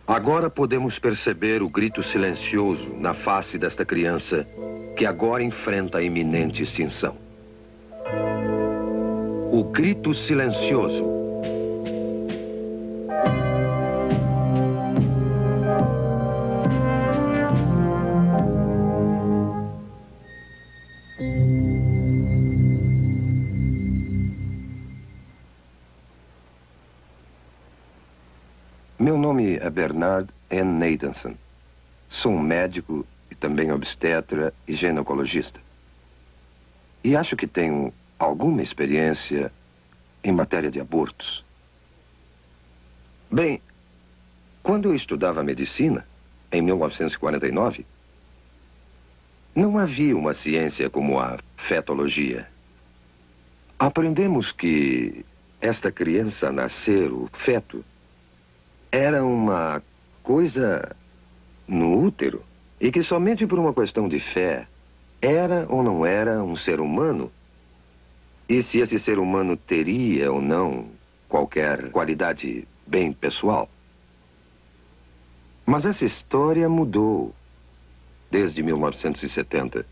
Agora podemos perceber o grito silencioso na face desta criança que agora enfrenta a iminente extinção. O grito silencioso. Meu nome é Bernard N. Nathanson. Sou um médico e também obstetra e ginecologista. E acho que tenho alguma experiência em matéria de abortos. Bem, quando eu estudava medicina, em 1949, não havia uma ciência como a fetologia. Aprendemos que esta criança a nascer, o feto, era uma coisa no útero e que somente por uma questão de fé era ou não era um ser humano e se esse ser humano teria ou não qualquer qualidade bem pessoal. Mas essa história mudou desde 1970.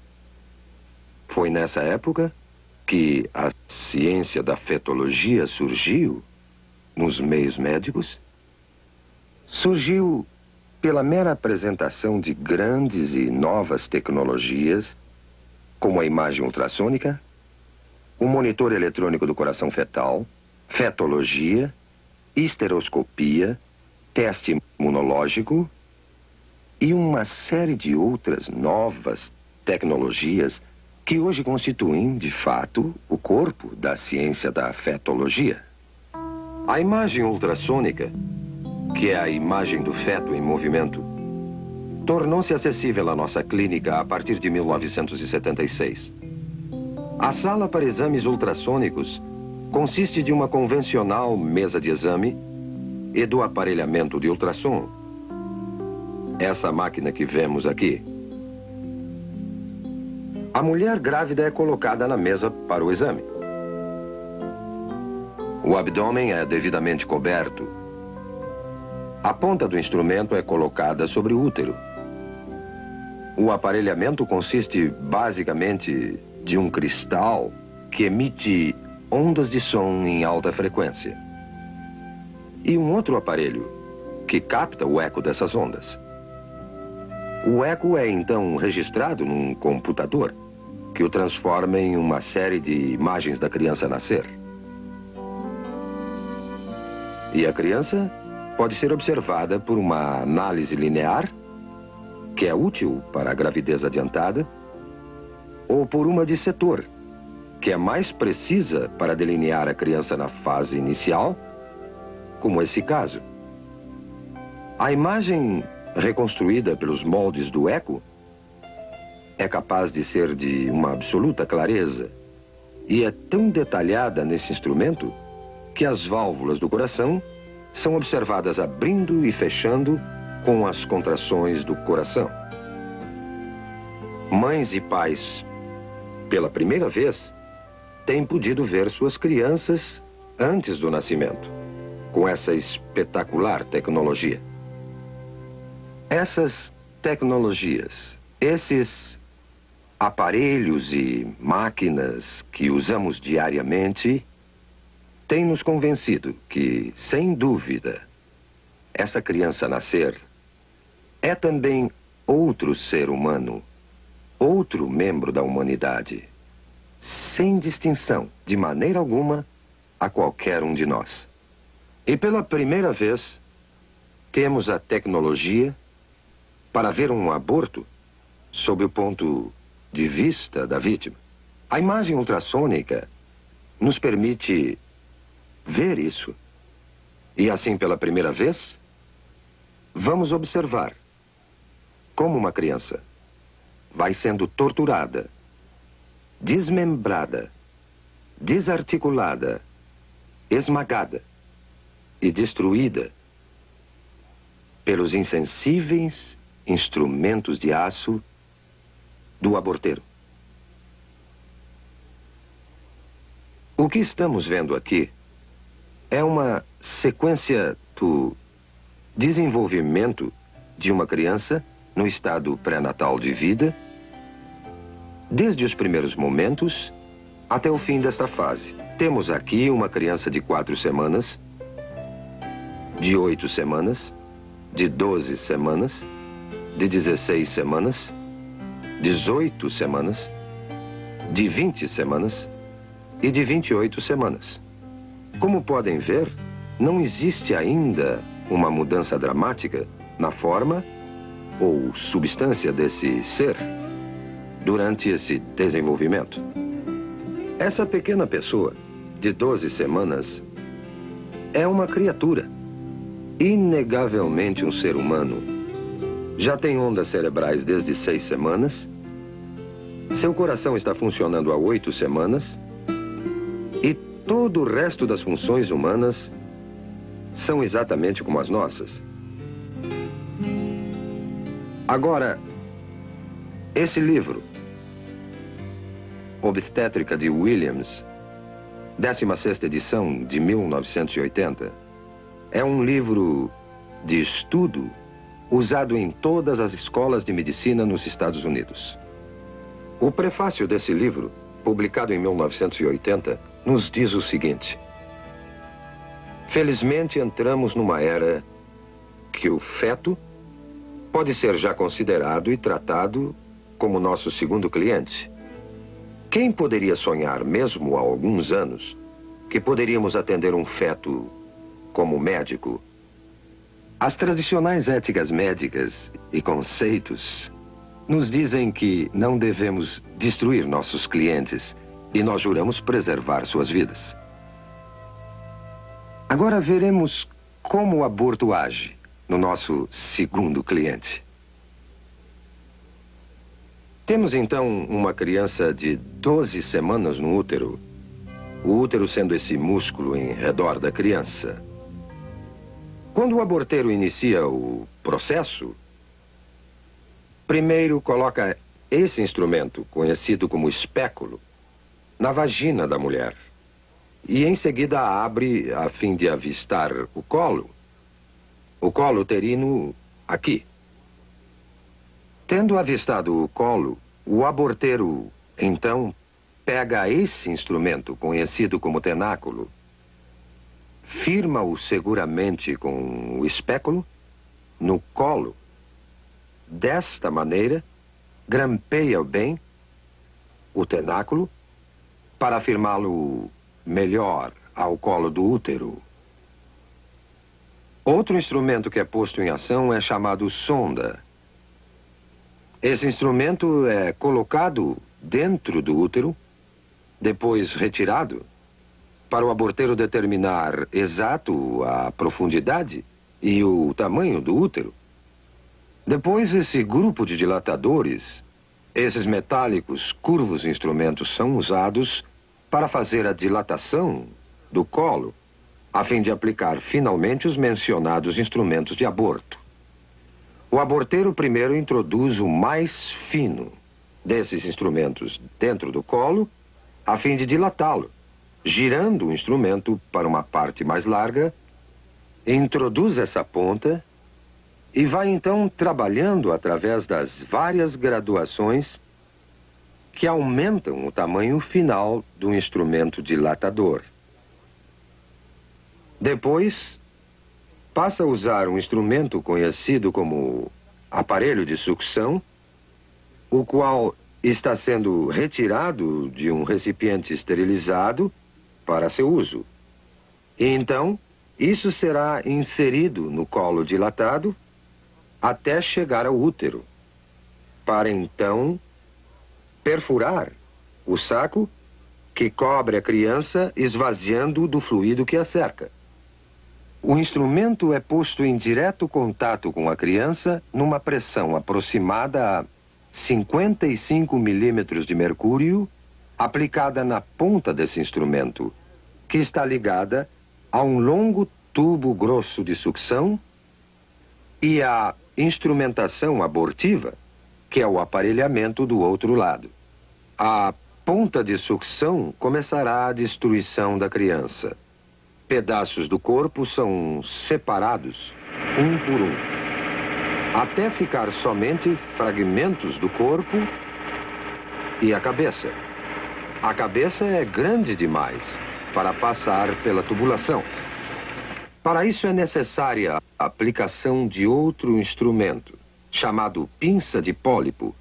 Foi nessa época que a ciência da fetologia surgiu nos meios médicos. Surgiu pela mera apresentação de grandes e novas tecnologias, como a imagem ultrassônica, o monitor eletrônico do coração fetal, fetologia, histeroscopia, teste imunológico e uma série de outras novas tecnologias que hoje constituem, de fato, o corpo da ciência da fetologia. A imagem ultrassônica, que é a imagem do feto em movimento, tornou-se acessível à nossa clínica a partir de 1976. A sala para exames ultrassônicos consiste de uma convencional mesa de exame e do aparelhamento de ultrassom. Essa máquina que vemos aqui. A mulher grávida é colocada na mesa para o exame. O abdômen é devidamente coberto. A ponta do instrumento é colocada sobre o útero. O aparelhamento consiste basicamente de um cristal que emite ondas de som em alta frequência. E um outro aparelho que capta o eco dessas ondas. O eco é então registrado num computador que o transforma em uma série de imagens da criança nascer. E a criança pode ser observada por uma análise linear, que é útil para a gravidez adiantada, ou por uma de setor, que é mais precisa para delinear a criança na fase inicial, como esse caso. A imagem reconstruída pelos moldes do eco é capaz de ser de uma absoluta clareza e é tão detalhada nesse instrumento que as válvulas do coração são observadas abrindo e fechando com as contrações do coração. Mães e pais, pela primeira vez, têm podido ver suas crianças antes do nascimento, com essa espetacular tecnologia. Essas tecnologias, esses aparelhos e máquinas que usamos diariamente, têm nos convencido que, sem dúvida, essa criança nascer é também outro ser humano, outro membro da humanidade, sem distinção, de maneira alguma, a qualquer um de nós. E pela primeira vez, temos a tecnologia para ver um aborto sob o ponto de vista da vítima. A imagem ultrassônica nos permite ver isso. E assim, pela primeira vez, vamos observar como uma criança vai sendo torturada, desmembrada, desarticulada, esmagada e destruída pelos insensíveis instrumentos de aço do aborteiro. O que estamos vendo aqui é uma sequência do desenvolvimento de uma criança no estado pré-natal de vida, desde os primeiros momentos até o fim desta fase. Temos aqui uma criança de 4 semanas, de 8 semanas, de 12 semanas, de 16 semanas, 18 semanas, de 20 semanas e de 28 semanas. Como podem ver, não existe ainda uma mudança dramática na forma ou substância desse ser durante esse desenvolvimento. Essa pequena pessoa, de 12 semanas, é uma criatura, inegavelmente um ser humano. Já tem ondas cerebrais desde 6 semanas, seu coração está funcionando há 8 semanas e todo o resto das funções humanas são exatamente como as nossas. Agora, esse livro, Obstétrica de Williams, 16ª edição de 1980, é um livro de estudo usado em todas as escolas de medicina nos Estados Unidos. O prefácio desse livro, publicado em 1980, nos diz o seguinte: felizmente entramos numa era que o feto pode ser já considerado e tratado como nosso segundo cliente. Quem poderia sonhar, mesmo há alguns anos, que poderíamos atender um feto como médico? As tradicionais éticas médicas e conceitos nos dizem que não devemos destruir nossos clientes e nós juramos preservar suas vidas. Agora veremos como o aborto age no nosso segundo cliente. Temos então uma criança de 12 semanas no útero, o útero sendo esse músculo em redor da criança. Quando o aborteiro inicia o processo, primeiro coloca esse instrumento, conhecido como espéculo, na vagina da mulher. E em seguida abre a fim de avistar o colo uterino aqui. Tendo avistado o colo, o aborteiro, então, pega esse instrumento, conhecido como tenáculo, firma-o seguramente com o espéculo no colo. Desta maneira, grampeia bem o tenáculo para firmá-lo melhor ao colo do útero. Outro instrumento que é posto em ação é chamado sonda. Esse instrumento é colocado dentro do útero, depois retirado, para o aborteiro determinar exato a profundidade e o tamanho do útero. Depois, esse grupo de dilatadores, esses metálicos, curvos instrumentos, são usados para fazer a dilatação do colo, a fim de aplicar finalmente os mencionados instrumentos de aborto. O aborteiro primeiro introduz o mais fino desses instrumentos dentro do colo, a fim de dilatá-lo, girando o instrumento para uma parte mais larga, introduz essa ponta e vai então trabalhando através das várias graduações que aumentam o tamanho final do instrumento dilatador. Depois, passa a usar um instrumento conhecido como aparelho de sucção, o qual está sendo retirado de um recipiente esterilizado para seu uso. E então, isso será inserido no colo dilatado até chegar ao útero, para então perfurar o saco que cobre a criança, esvaziando do fluido que a cerca. O instrumento é posto em direto contato com a criança numa pressão aproximada a 55 milímetros de mercúrio, aplicada na ponta desse instrumento, que está ligada a um longo tubo grosso de sucção e a instrumentação abortiva, que é o aparelhamento do outro lado. A ponta de sucção começará a destruição da criança. Pedaços do corpo são separados um por um, até ficar somente fragmentos do corpo e a cabeça. A cabeça é grande demais para passar pela tubulação. Para isso é necessária a aplicação de outro instrumento, chamado pinça de pólipo,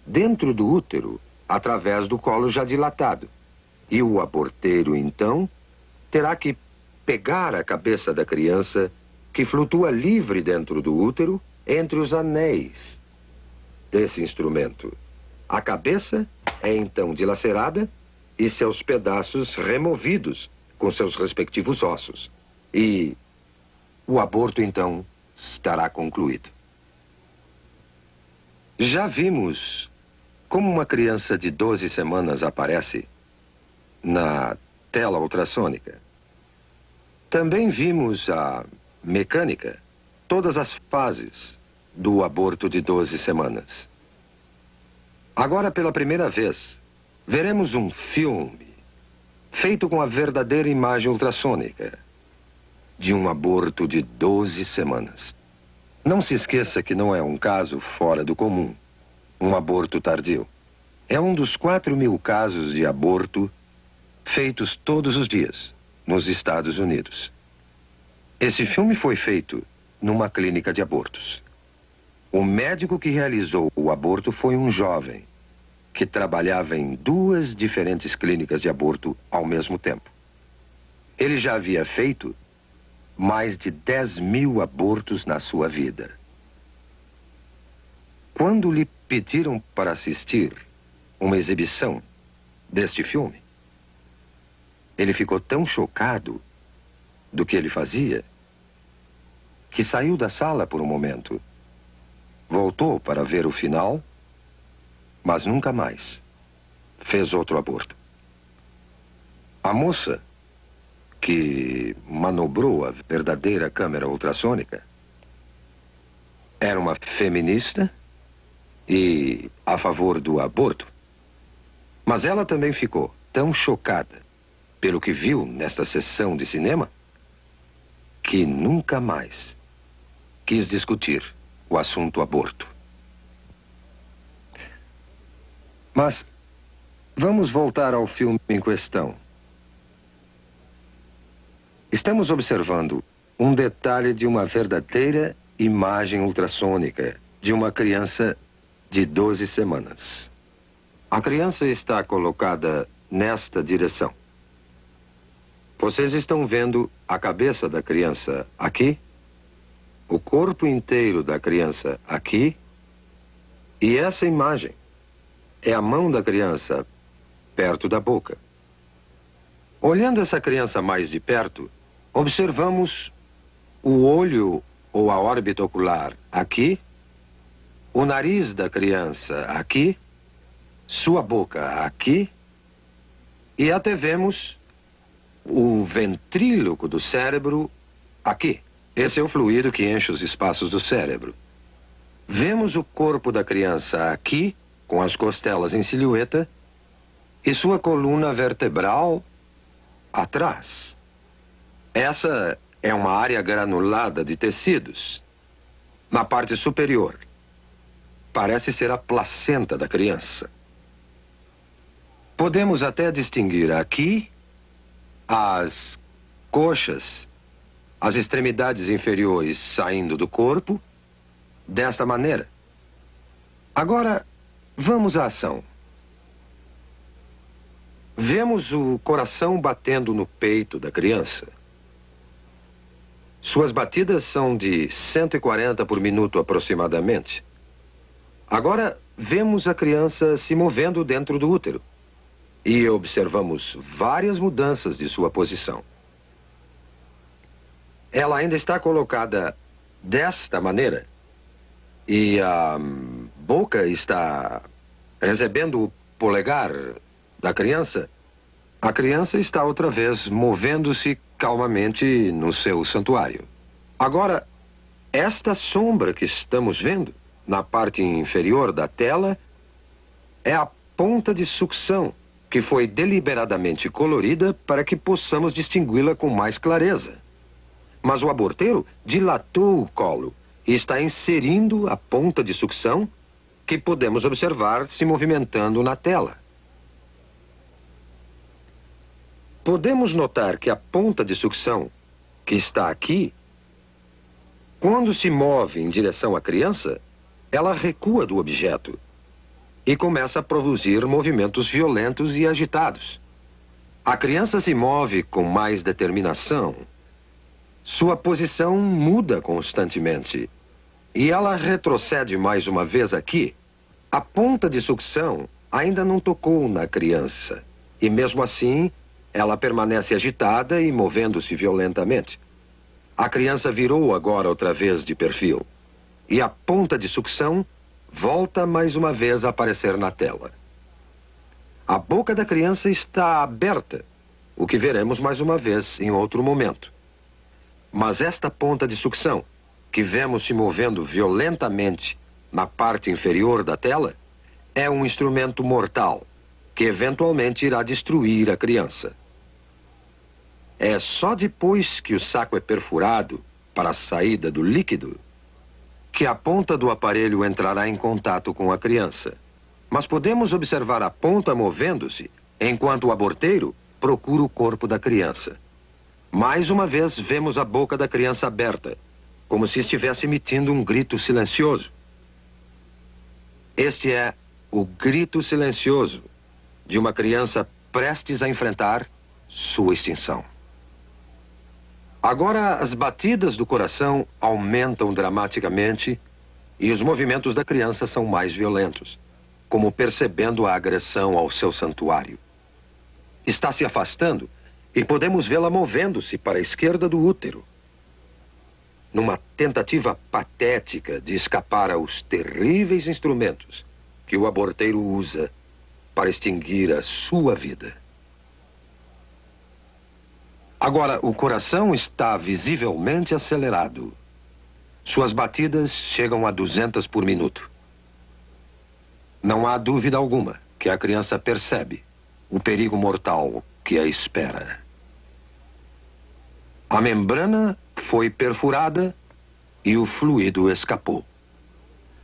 dentro do útero, através do colo já dilatado. E o aborteiro, então, terá que pegar a cabeça da criança, que flutua livre dentro do útero, entre os anéis desse instrumento. A cabeça é então dilacerada e seus pedaços removidos com seus respectivos ossos. E o aborto, então, estará concluído. Já vimos como uma criança de 12 semanas aparece na tela ultrassônica. Também vimos a mecânica, todas as fases do aborto de 12 semanas. Agora, pela primeira vez, veremos um filme feito com a verdadeira imagem ultrassônica de um aborto de 12 semanas. Não se esqueça que não é um caso fora do comum, um aborto tardio. É um dos 4.000 casos de aborto feitos todos os dias nos Estados Unidos. Esse filme foi feito numa clínica de abortos. O médico que realizou o aborto foi um jovem que trabalhava em 2 diferentes clínicas de aborto ao mesmo tempo. Ele já havia feito mais de 10.000 abortos na sua vida. Quando lhe pediram para assistir uma exibição deste filme, ele ficou tão chocado do que ele fazia que saiu da sala por um momento. Voltou para ver o final, mas nunca mais fez outro aborto. A moça que manobrou a verdadeira câmera ultrassônica era uma feminista e a favor do aborto. Mas ela também ficou tão chocada pelo que viu nesta sessão de cinema que nunca mais quis discutir o assunto aborto. Mas vamos voltar ao filme em questão. Estamos observando um detalhe de uma verdadeira imagem ultrassônica de uma criança de 12 semanas. A criança está colocada nesta direção. Vocês estão vendo a cabeça da criança aqui, o corpo inteiro da criança aqui, e essa imagem é a mão da criança perto da boca. Olhando essa criança mais de perto, observamos o olho ou a órbita ocular aqui, o nariz da criança aqui, sua boca aqui, e até vemos o ventríloco do cérebro aqui. Esse é o fluido que enche os espaços do cérebro. Vemos o corpo da criança aqui, com as costelas em silhueta, e sua coluna vertebral atrás. Essa é uma área granulada de tecidos. Na parte superior, parece ser a placenta da criança. Podemos até distinguir aqui as coxas, as extremidades inferiores saindo do corpo, desta maneira. Agora, vamos à ação. Vemos o coração batendo no peito da criança. Suas batidas são de 140 por minuto aproximadamente. Agora, vemos a criança se movendo dentro do útero. E observamos várias mudanças de sua posição. Ela ainda está colocada desta maneira. E a boca está recebendo o polegar da criança. A criança está outra vez movendo-se calmamente no seu santuário. Agora, esta sombra que estamos vendo na parte inferior da tela é a ponta de sucção que foi deliberadamente colorida para que possamos distingui-la com mais clareza. Mas o aborteiro dilatou o colo e está inserindo a ponta de sucção que podemos observar se movimentando na tela. Podemos notar que a ponta de sucção, que está aqui, quando se move em direção à criança, ela recua do objeto e começa a produzir movimentos violentos e agitados. A criança se move com mais determinação. Sua posição muda constantemente e ela retrocede mais uma vez aqui. A ponta de sucção ainda não tocou na criança e mesmo assim ela permanece agitada e movendo-se violentamente. A criança virou agora outra vez de perfil e a ponta de sucção volta mais uma vez a aparecer na tela. A boca da criança está aberta, o que veremos mais uma vez em outro momento. Mas esta ponta de sucção, que vemos se movendo violentamente na parte inferior da tela, é um instrumento mortal, que eventualmente irá destruir a criança. É só depois que o saco é perfurado para a saída do líquido que a ponta do aparelho entrará em contato com a criança. Mas podemos observar a ponta movendo-se enquanto o aborteiro procura o corpo da criança. Mais uma vez vemos a boca da criança aberta, como se estivesse emitindo um grito silencioso. Este é o grito silencioso de uma criança prestes a enfrentar sua extinção. Agora, as batidas do coração aumentam dramaticamente e os movimentos da criança são mais violentos, como percebendo a agressão ao seu santuário. Está se afastando e podemos vê-la movendo-se para a esquerda do útero, numa tentativa patética de escapar aos terríveis instrumentos que o aborteiro usa para extinguir a sua vida. Agora, o coração está visivelmente acelerado. Suas batidas chegam a 200 por minuto. Não há dúvida alguma que a criança percebe o perigo mortal que a espera. A membrana foi perfurada e o fluido escapou.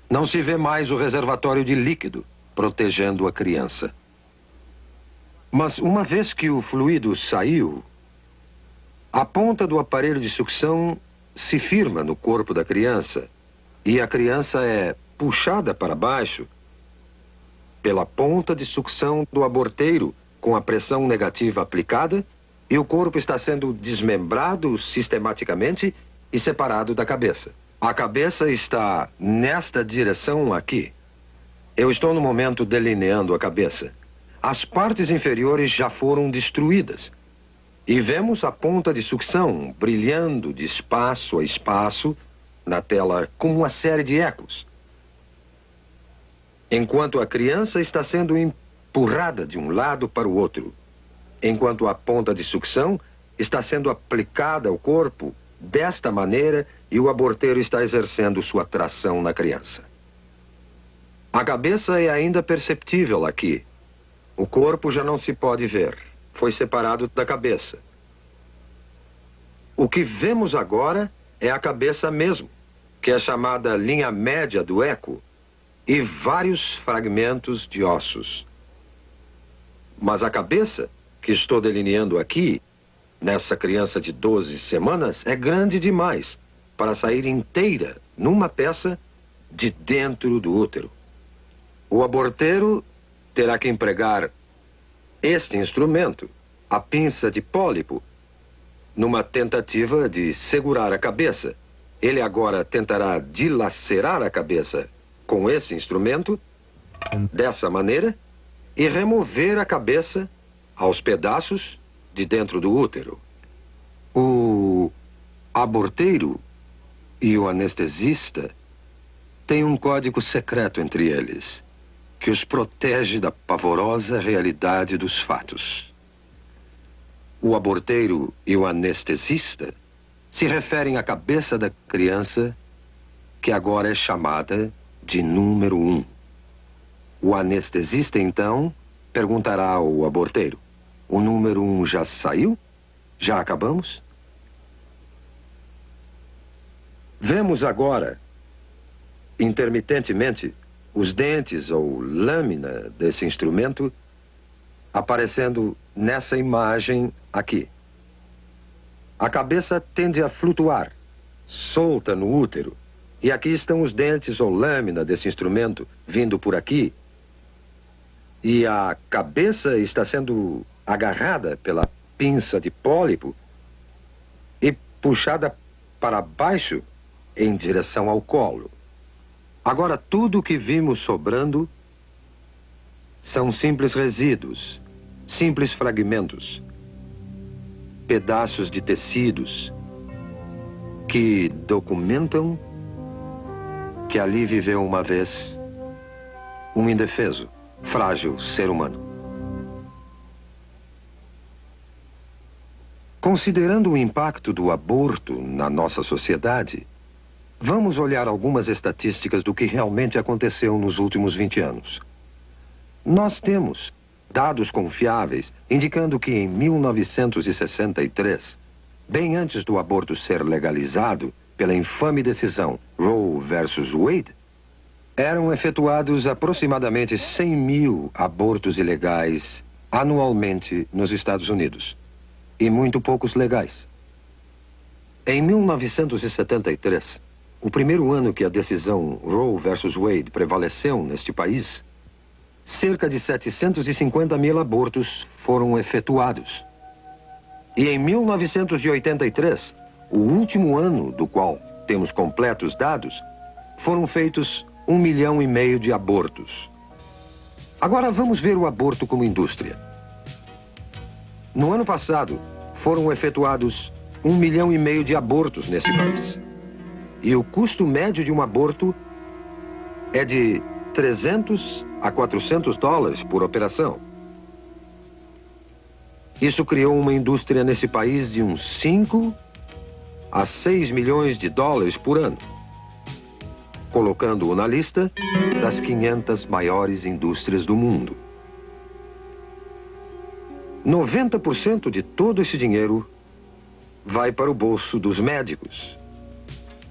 Não se vê mais o reservatório de líquido protegendo a criança. Mas uma vez que o fluido saiu, a ponta do aparelho de sucção se firma no corpo da criança e a criança é puxada para baixo pela ponta de sucção do aborteiro com a pressão negativa aplicada e o corpo está sendo desmembrado sistematicamente e separado da cabeça. A cabeça está nesta direção aqui. Eu estou no momento delineando a cabeça. As partes inferiores já foram destruídas. E vemos a ponta de sucção brilhando de espaço a espaço na tela como uma série de ecos. Enquanto a criança está sendo empurrada de um lado para o outro, enquanto a ponta de sucção está sendo aplicada ao corpo desta maneira e o aborteiro está exercendo sua tração na criança. A cabeça é ainda perceptível aqui. O corpo já não se pode ver. Foi separado da cabeça. O que vemos agora é a cabeça mesmo, que é chamada linha média do eco, e vários fragmentos de ossos. Mas a cabeça, que estou delineando aqui, nessa criança de 12 semanas, é grande demais para sair inteira numa peça de dentro do útero. O aborteiro terá que empregar este instrumento, a pinça de pólipo, numa tentativa de segurar a cabeça. Ele agora tentará dilacerar a cabeça com esse instrumento, dessa maneira, e remover a cabeça aos pedaços de dentro do útero. O aborteiro e o anestesista têm um código secreto entre eles, que os protege da pavorosa realidade dos fatos. O aborteiro e o anestesista se referem à cabeça da criança, que agora é chamada de número 1. O anestesista, então, perguntará ao aborteiro: o número 1 já saiu? Já acabamos? Vemos agora, intermitentemente, os dentes ou lâmina desse instrumento aparecendo nessa imagem aqui. A cabeça tende a flutuar, solta no útero. E aqui estão os dentes ou lâmina desse instrumento vindo por aqui. E a cabeça está sendo agarrada pela pinça de pólipo e puxada para baixo em direção ao colo. Agora, tudo o que vimos sobrando são simples resíduos, simples fragmentos, pedaços de tecidos que documentam que ali viveu uma vez um indefeso, frágil ser humano. Considerando o impacto do aborto na nossa sociedade, vamos olhar algumas estatísticas do que realmente aconteceu nos últimos 20 anos. Nós temos dados confiáveis indicando que em 1963, bem antes do aborto ser legalizado pela infame decisão Roe versus Wade, eram efetuados aproximadamente 100 mil abortos ilegais anualmente nos Estados Unidos, e muito poucos legais. Em 1973, o primeiro ano que a decisão Roe versus Wade prevaleceu neste país, cerca de 750 mil abortos foram efetuados. E em 1983, o último ano do qual temos completos dados, foram feitos 1,5 milhão de abortos. Agora vamos ver o aborto como indústria. No ano passado, foram efetuados 1,5 milhão de abortos nesse país. E o custo médio de um aborto é de 300 a 400 dólares por operação. Isso criou uma indústria nesse país de uns 5 a 6 milhões de dólares por ano, colocando-o na lista das 500 maiores indústrias do mundo. 90% de todo esse dinheiro vai para o bolso dos médicos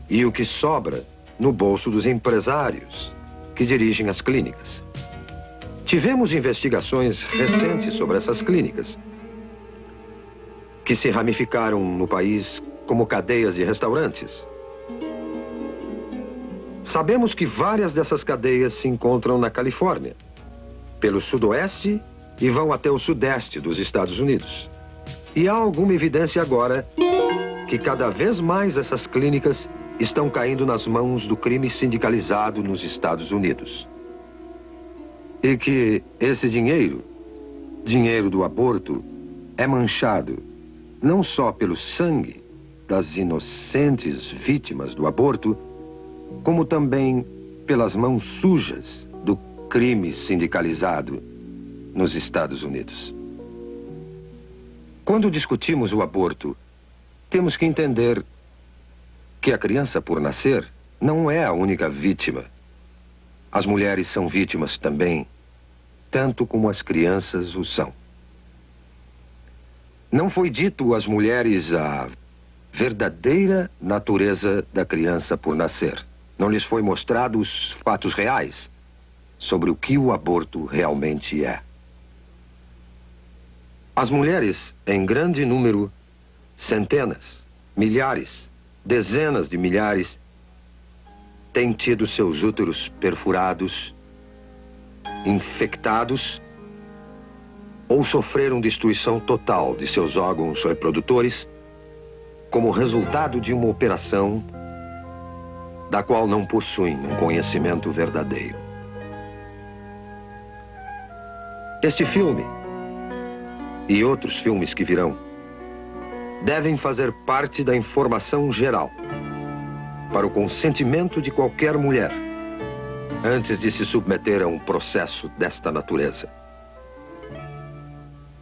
e o que sobra no bolso dos empresários que dirigem as clínicas. Tivemos investigações recentes sobre essas clínicas, que se ramificaram no país como cadeias de restaurantes. Sabemos que várias dessas cadeias se encontram na Califórnia, pelo sudoeste e vão até o sudeste dos Estados Unidos. E há alguma evidência agora que cada vez mais essas clínicas estão caindo nas mãos do crime sindicalizado nos Estados Unidos. E que esse dinheiro do aborto, é manchado não só pelo sangue das inocentes vítimas do aborto, como também pelas mãos sujas do crime sindicalizado nos Estados Unidos. Quando discutimos o aborto, temos que entender que a criança por nascer não é a única vítima. As mulheres são vítimas também, tanto como as crianças o são. Não foi dito às mulheres a verdadeira natureza da criança por nascer. Não lhes foi mostrado os fatos reais sobre o que o aborto realmente é. As mulheres, em grande número, centenas, milhares, dezenas de milhares, têm tido seus úteros perfurados, infectados, ou sofreram destruição total de seus órgãos reprodutores como resultado de uma operação da qual não possuem um conhecimento verdadeiro. Este filme e outros filmes que virão devem fazer parte da informação geral para o consentimento de qualquer mulher antes de se submeter a um processo desta natureza.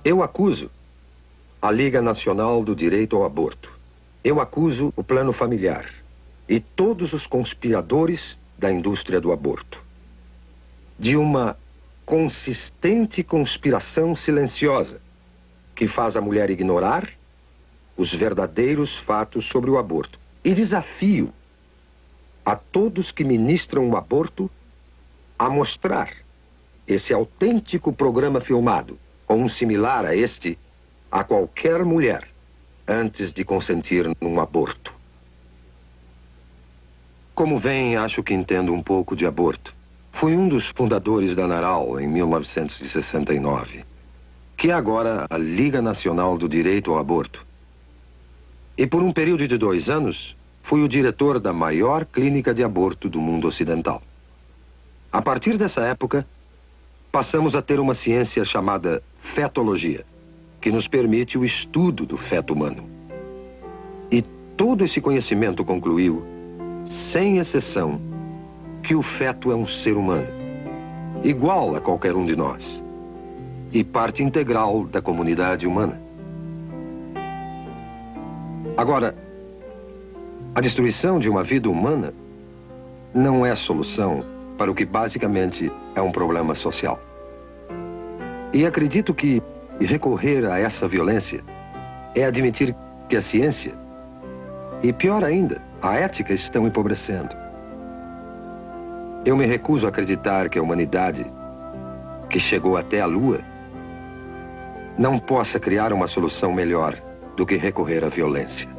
Eu acuso a Liga Nacional do Direito ao Aborto. Eu acuso o Plano Familiar e todos os conspiradores da indústria do aborto de uma consistente conspiração silenciosa que faz a mulher ignorar os verdadeiros fatos sobre o aborto. E desafio a todos que ministram o aborto a mostrar esse autêntico programa filmado, ou um similar a este, a qualquer mulher, antes de consentir num aborto. Como veem, acho que entendo um pouco de aborto. Fui um dos fundadores da NARAL em 1969, que é agora a Liga Nacional do Direito ao Aborto. E por um período de 2 anos, fui o diretor da maior clínica de aborto do mundo ocidental. A partir dessa época, passamos a ter uma ciência chamada fetologia, que nos permite o estudo do feto humano. E todo esse conhecimento concluiu, sem exceção, que o feto é um ser humano, igual a qualquer um de nós, e parte integral da comunidade humana. Agora, a destruição de uma vida humana não é solução para o que basicamente é um problema social. E acredito que recorrer a essa violência é admitir que a ciência, e pior ainda, a ética estão empobrecendo. Eu me recuso a acreditar que a humanidade, que chegou até a Lua, não possa criar uma solução melhor do que recorrer à violência.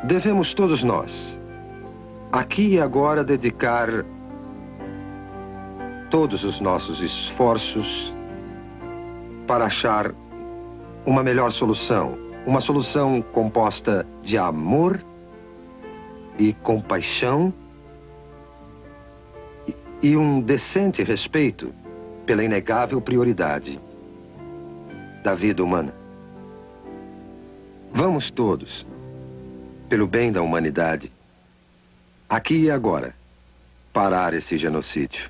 Devemos todos nós, aqui e agora, dedicar todos os nossos esforços para achar uma melhor solução. Uma solução composta de amor e compaixão e um decente respeito pela inegável prioridade da vida humana. Vamos todos, pelo bem da humanidade, aqui e agora, parar esse genocídio.